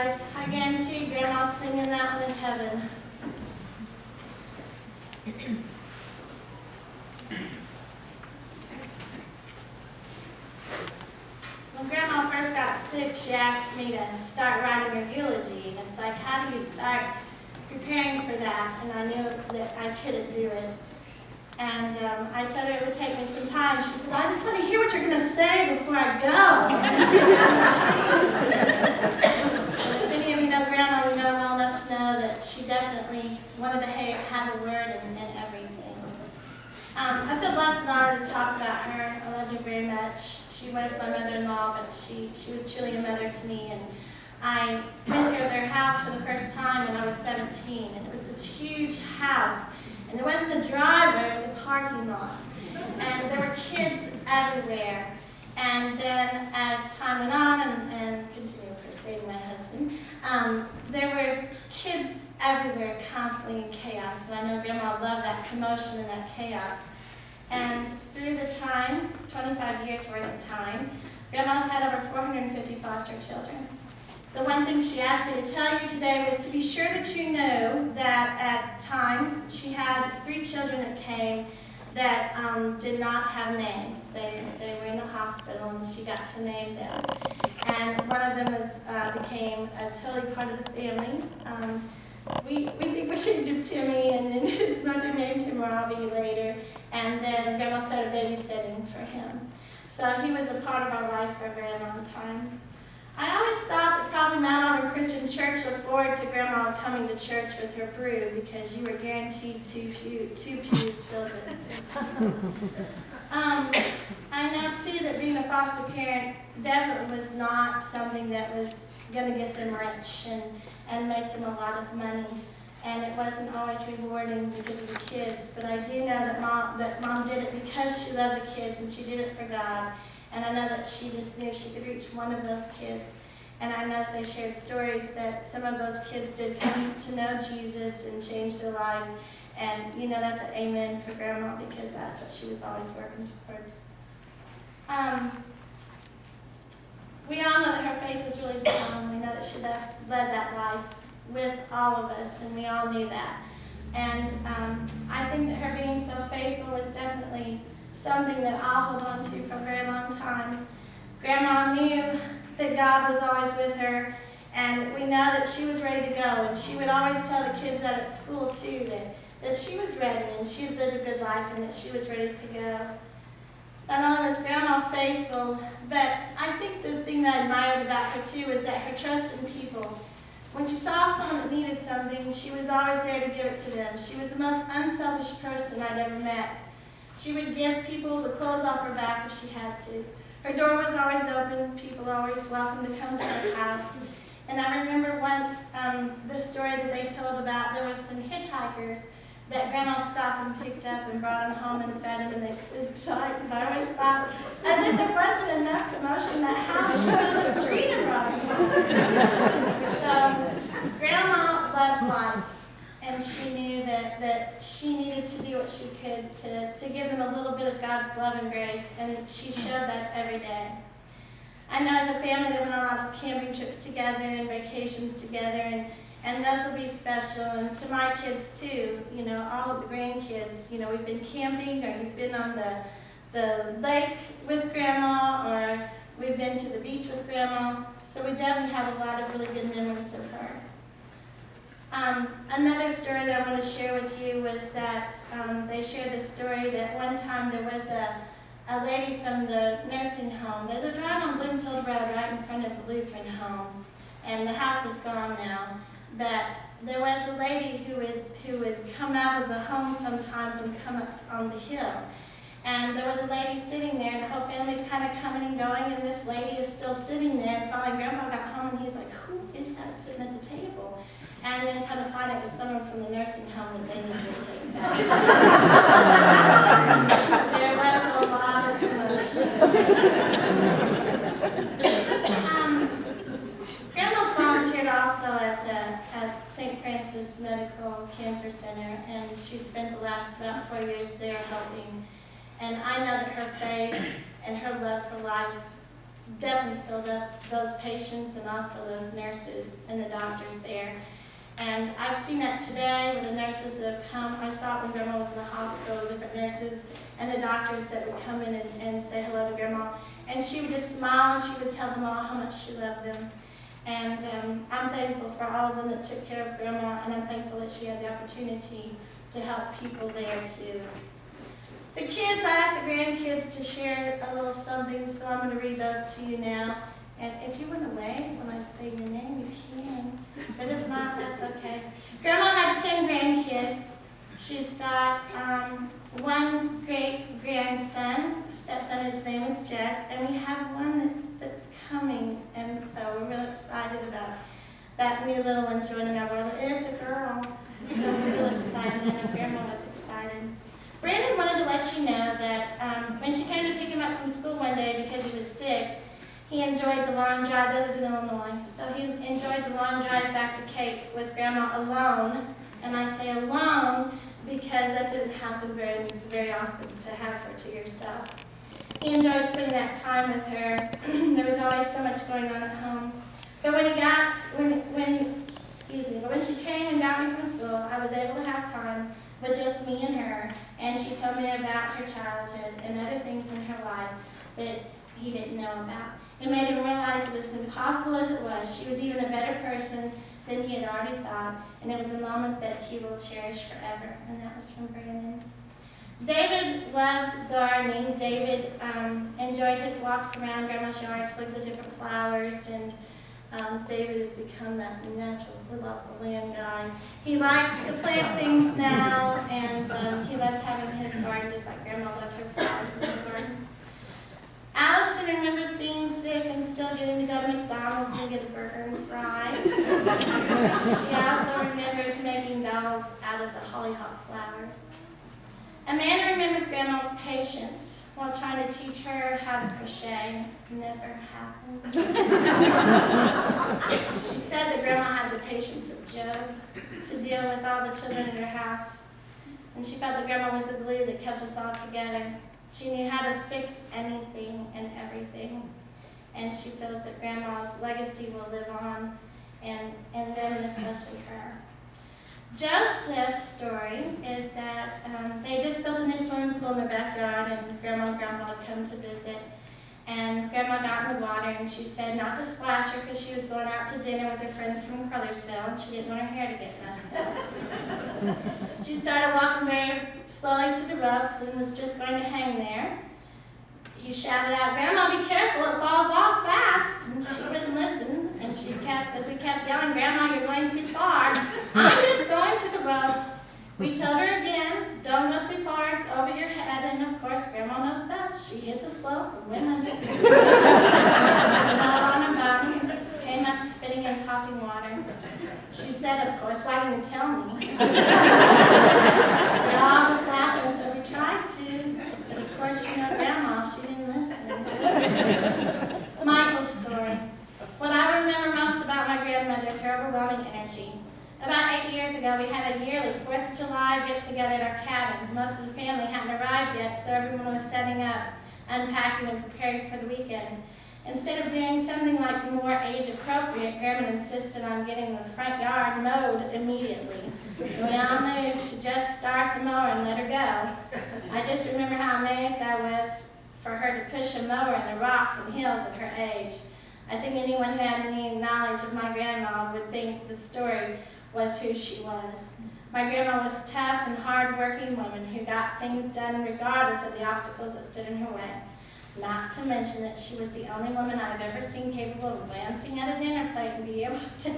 guys. I guarantee Grandma's singing that one in heaven. When Grandma first got sick, she asked me to start writing her eulogy. And it's like, how do you start preparing for that? And I knew that I couldn't do it. And I told her it would take me some time. She said, I just want to hear what you're going to say before I go. If any of you know Grandma, you know her well enough to know that she definitely wanted to have a word in everything. I feel blessed and honored to talk about her. I loved her very much. She was my mother-in-law, but she was truly a mother to me. And I went to their house for the first time when I was 17. And it was this huge house. And there wasn't a driveway, it was a parking lot. And there were kids everywhere. And then as time went on, and continuing, of course, dating my husband, there were kids everywhere, constantly in chaos. And I know Grandma loved that commotion and that chaos. And through the times, 25 years worth of time, Grandma's had over 450 foster children. The one thing she asked me to tell you today was to be sure that you know that at times she had 3 children that came that did not have names. They were in the hospital and she got to name them. And one of them became a totally part of the family. We named him Timmy, and then his mother named him Robbie later. And then Grandma started babysitting for him. So he was a part of our life for a very long time. I always thought that probably Mount Auburn Christian Church looked forward to Grandma coming to church with her brood because you were guaranteed two pews filled with it. I know, too, that being a foster parent definitely was not something that was going to get them rich and make them a lot of money. And it wasn't always rewarding because of the kids. But I do know that Mom did it because she loved the kids and she did it for God. And I know that she just knew she could reach one of those kids. And I know that they shared stories that some of those kids did come to know Jesus and change their lives. And, you know, that's an amen for Grandma because that's what she was always working towards. We all know that her faith was really strong. We know that she led that life with all of us, and we all knew that. And I think that her being so faithful was definitely something that I'll hold on to for a very long time. Grandma knew that God was always with her, and we know that she was ready to go. And she would always tell the kids that at school, too, that she was ready, and she had lived a good life, and that she was ready to go. Not only was Grandma faithful, but I think the thing that I admired about her, too, was that her trust in people. When she saw someone that needed something, she was always there to give it to them. She was the most unselfish person I'd ever met. She would give people the clothes off her back if she had to. Her door was always open. People always welcome to come to her house. And I remember once the story that they told about there was some hitchhikers that Grandma stopped and picked up and brought them home and fed them, and they stood tight. And I always thought, as if there wasn't enough commotion in that house, she went on the street and brought them home. So Grandma loved life. And she knew that she needed to do what she could to give them a little bit of God's love and grace, and she showed that every day. I know as a family they went on a lot of camping trips together and vacations together, and those will be special. And to my kids too, you know, all of the grandkids, you know, we've been camping, or you've been on the lake with Grandma, or we've been to the beach with Grandma, so we definitely have a lot of really good memories of her. Another story that I want to share with you was that they shared this story that one time there was a lady from the nursing home. They lived right on Bloomfield Road, right in front of the Lutheran home, and the house is gone now. But there was a lady who would come out of the home sometimes and come up on the hill. And there was a lady sitting there, and the whole family's kind of coming and going, and this lady is still sitting there. And finally, Grandpa got home, and he's like, "Who is that sitting at the table?" And then kind of find out it was someone from the nursing home that they needed to take back. There was a lot of commotion. Grandma's volunteered also at St. Francis Medical Cancer Center, and she spent the last about 4 years there helping. And I know that her faith and her love for life definitely filled up those patients and also those nurses and the doctors there. And I've seen that today with the nurses that have come. I saw it when Grandma was in the hospital, the different nurses and the doctors that would come in and say hello to Grandma. And she would just smile and she would tell them all how much she loved them. And I'm thankful for all of them that took care of Grandma, and I'm thankful that she had the opportunity to help people there too. The kids, I asked the grandkids to share a little something, so I'm going to read those to you now. And if you want to wait when I say your name, you can. But if not, that's okay. Grandma had 10 grandkids. She's got one great-grandson, stepson, his name is Jet, and we have one that's coming, and so we're really excited about that new little one joining our world. It is a girl, so we're really excited, and I know Grandma was excited. Brandon wanted to let you know that when she came to pick him up from school one day because he was sick, he enjoyed the long drive. They lived in Illinois, so he enjoyed the long drive back to Cape with Grandma alone. And I say alone because that didn't happen very often to have her to yourself. He enjoyed spending that time with her. There was always so much going on at home. But when she came and got me from school, I was able to have time with just me and her, and she told me about her childhood and other things in her life that he didn't know about. It made him realize that as impossible as it was, she was even a better person than he had already thought, and it was a moment that he will cherish forever, and that was from Brandon. David loves gardening. David enjoyed his walks around Grandma's yard to look at the different flowers, and David has become that natural live-off-the-land guy. He likes to plant things now, and he loves having his garden just like Grandma loved her flowers in the garden. Allison remembers being sick and still getting to go to McDonald's and get a burger and fries. She also remembers making dolls out of the hollyhock flowers. Amanda remembers Grandma's patience while trying to teach her how to crochet. Never happened. She said that Grandma had the patience of Job to deal with all the children in her house. And she felt that Grandma was the glue that kept us all together. She knew how to fix anything and everything. And she feels that Grandma's legacy will live on, and them, and especially her. Joseph's story is that they just built a new swimming pool in their backyard, and Grandma and Grandpa had come to visit. And Grandma got in the water, and she said not to splash her because she was going out to dinner with her friends from Crothersville, and she didn't want her hair to get messed up. She started walking very slowly to the ropes and was just going to hang there. He shouted out, "Grandma, be careful, it falls off fast." And she wouldn't listen, and as we kept yelling, "Grandma, you're going too far." "I'm just going to the ropes." We told her again, "Don't go too far, it's over your head." And of course, Grandma knows best. She hit the slope and went under. Fell on her bottom and came up spitting in coughing water. She said, "Of course, why didn't you tell me?" We all just laughed, and so we tried to. But of course, Grandma, she didn't listen. Michael's story. What I remember most about my grandmother is her overwhelming energy. About 8 years ago, we had a yearly 4th of July get-together at our cabin. Most of the family hadn't arrived yet, so everyone was setting up, unpacking, and preparing for the weekend. Instead of doing something like more age-appropriate, Grandma insisted on getting the front yard mowed immediately. And we all knew to just start the mower and let her go. I just remember how amazed I was for her to push a mower in the rocks and hills at her age. I think anyone who had any knowledge of my grandma would think the story was who she was. My grandma was a tough and hard-working woman who got things done regardless of the obstacles that stood in her way. Not to mention that she was the only woman I've ever seen capable of glancing at a dinner plate and be able to,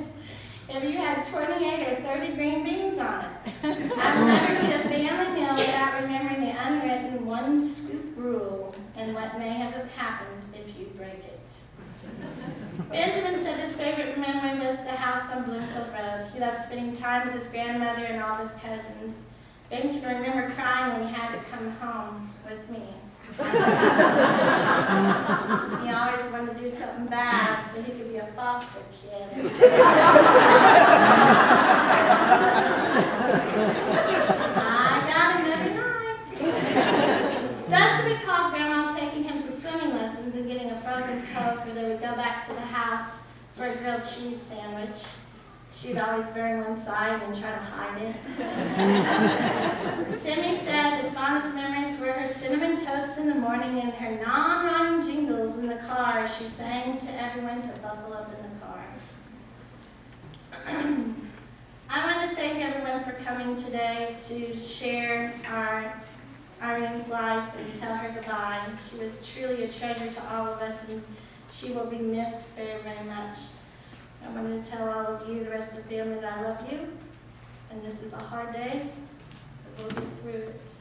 if you had 28 or 30 green beans on it. I will never eat a family meal without remembering the unwritten one-scoop rule and what may have happened if you break it. Benjamin said his favorite memory was the house on Bloomfield Road. He loved spending time with his grandmother and all his cousins. Ben can remember crying when he had to come home with me. He always wanted to do something bad so he could be a foster kid. I got him every night. Dusty recalled Grandma taking him to swimming lessons and getting a frozen Coke would go back to the house for a grilled cheese sandwich. She'd always burn one side and try to hide it. Timmy said his fondest memories were her cinnamon toast in the morning and her non-rhyming jingles in the car as she sang to everyone to buckle up in the car. I want to thank everyone for coming today to share Irene's life and tell her goodbye. She was truly a treasure to all of us, and she will be missed very, very much. I wanted to tell all of you, the rest of the family, that I love you, and this is a hard day, but we'll get through it.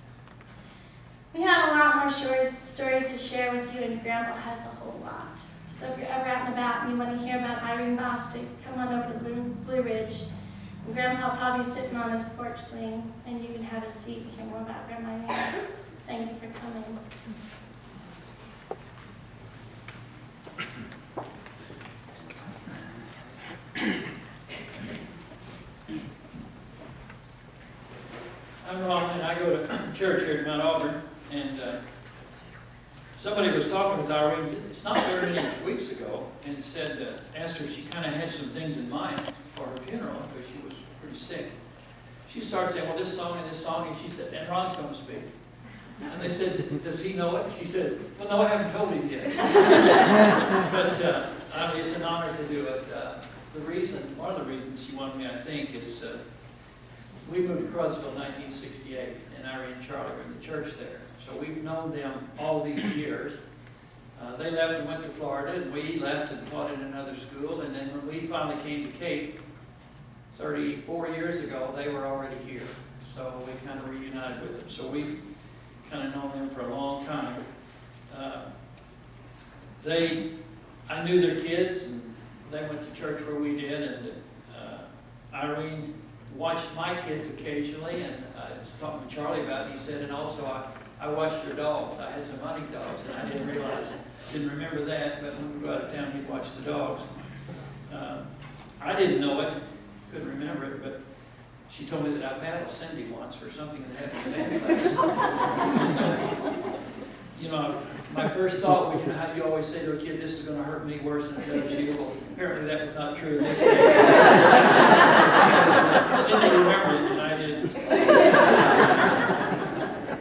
We have a lot more stories to share with you, and Grandpa has a whole lot. So if you're ever out and about and you want to hear about Irene Bostic, come on over to Blue Ridge. And Grandpa will probably be sitting on his porch swing, and you can have a seat and hear more about Grandma Irene. Thank you for coming. I'm Ron, and I go to church here at Mount Auburn, and somebody was talking with Irene, it's not very many weeks ago, and said, asked her if she kind of had some things in mind for her funeral, because she was pretty sick. She started saying, well, this song, and she said, and Ron's going to speak. And they said, does he know it? She said, well, no, I haven't told him yet. But I mean, it's an honor to do it. One of the reasons she wanted me, I think, is we moved to Crosville in 1968, and Irene and Charlie were in the church there. So we've known them all these years. They left and went to Florida, and we left and taught in another school. And then when we finally came to Cape 34 years ago, they were already here. So we kind of reunited with them. So we've kind of known them for a long time. I knew their kids, and they went to church where we did, and Irene watched my kids occasionally, and I was talking to Charlie about it, and he said, and also I watched her dogs. I had some hunting dogs, and I didn't remember that, but when we go out of town, he'd watch the dogs. I didn't know it, couldn't remember it, but she told me that I battled Cindy once for something that happened in band class. My first thought was, how you always say to a kid, this is going to hurt me worse than it does you. Well, apparently that was not true in this case. Cindy remembered it, and I didn't.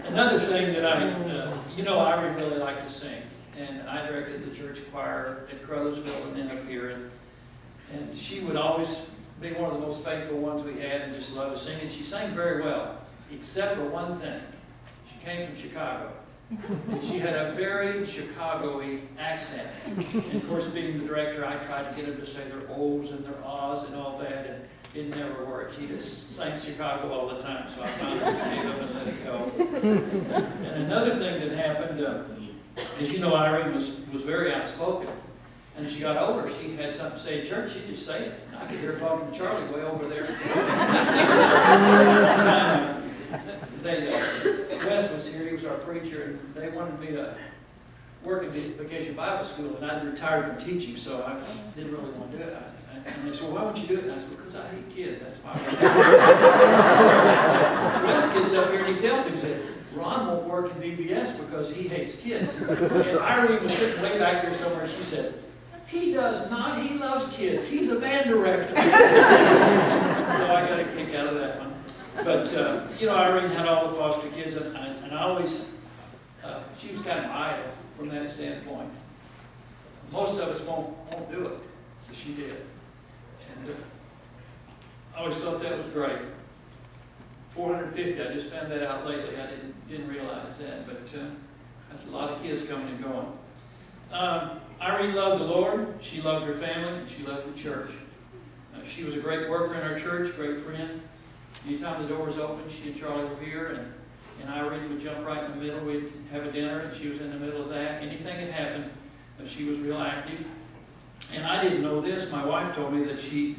Another thing that Irene really liked to sing, and I directed the church choir at Crothersville and then up here, and she would always be one of the most faithful ones we had and just loved to sing, and she sang very well, except for one thing. She came from Chicago. And she had a very Chicago-y accent. And of course, being the director, I tried to get them to say their O's and their A's and all that, and it never worked. She just sang Chicago all the time, so I finally just gave up and let it go. And another thing that happened, as you know, Irene was very outspoken. And as she got older, she had something to say at church, she'd just say it. And I could hear her talking to Charlie way over there. Wes was here, he was our preacher, and they wanted me to work at the Vacation Bible School, and I'd retired from teaching, so I didn't really want to do it. And they said, well, why won't you do it? And I said, because I hate kids, that's why. So Wes gets up here and he tells him, he said, Ron won't work in VBS because he hates kids. And Irene was sitting way back here somewhere, she said, he does not, he loves kids, he's a band director. So I got a kick out of that one. But, Irene had all the foster kids, and I always, she was kind of idle from that standpoint. Most of us won't do it, but she did. And I always thought that was great. 450, I just found that out lately. I didn't realize that, but that's a lot of kids coming and going. Irene loved the Lord, she loved her family, and she loved the church. She was a great worker in our church, great friend. Anytime the door was open, she and Charlie were here, and Irene would jump right in the middle. We'd have a dinner, and she was in the middle of that. Anything that happened, she was real active. And I didn't know this. My wife told me that she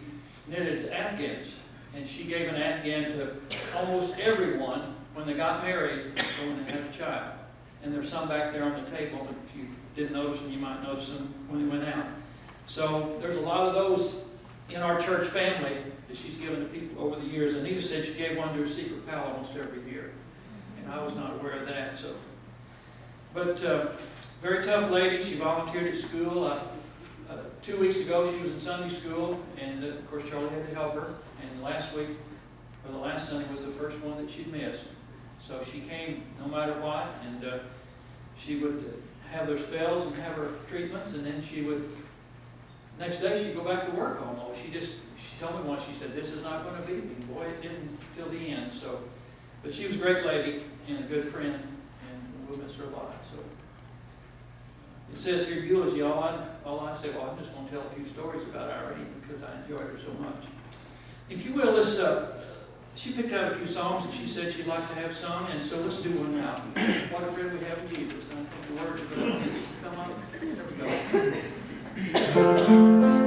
knitted Afghans, and she gave an Afghan to almost everyone when they got married or when they had a child. And there's some back there on the table. If you didn't notice them, you might notice them when they went out. So there's a lot of those in our church family that she's given to people over the years. Anita said she gave one to her secret pal almost every year. And I was not aware of that. But very tough lady. She volunteered at school. 2 weeks ago, she was in Sunday school, and of course Charlie had to help her. And last week, or the last Sunday, was the first one that she'd missed. So she came no matter what, and she would have their spells and have her treatments, and then she would, next day she'd go back to work almost. She told me once, she said, "This is not going to beat me." Boy, it didn't till the end. So, but she was a great lady and a good friend, and we'll miss her a lot. So it says here, eulogy. All I say, well, I just want to tell a few stories about Irene because I enjoyed her so much. If you will, let's. She picked out a few songs that she said she'd like to have sung, and so let's do one now. What a friend we have in Jesus. And I think the words are going to come up. There we go.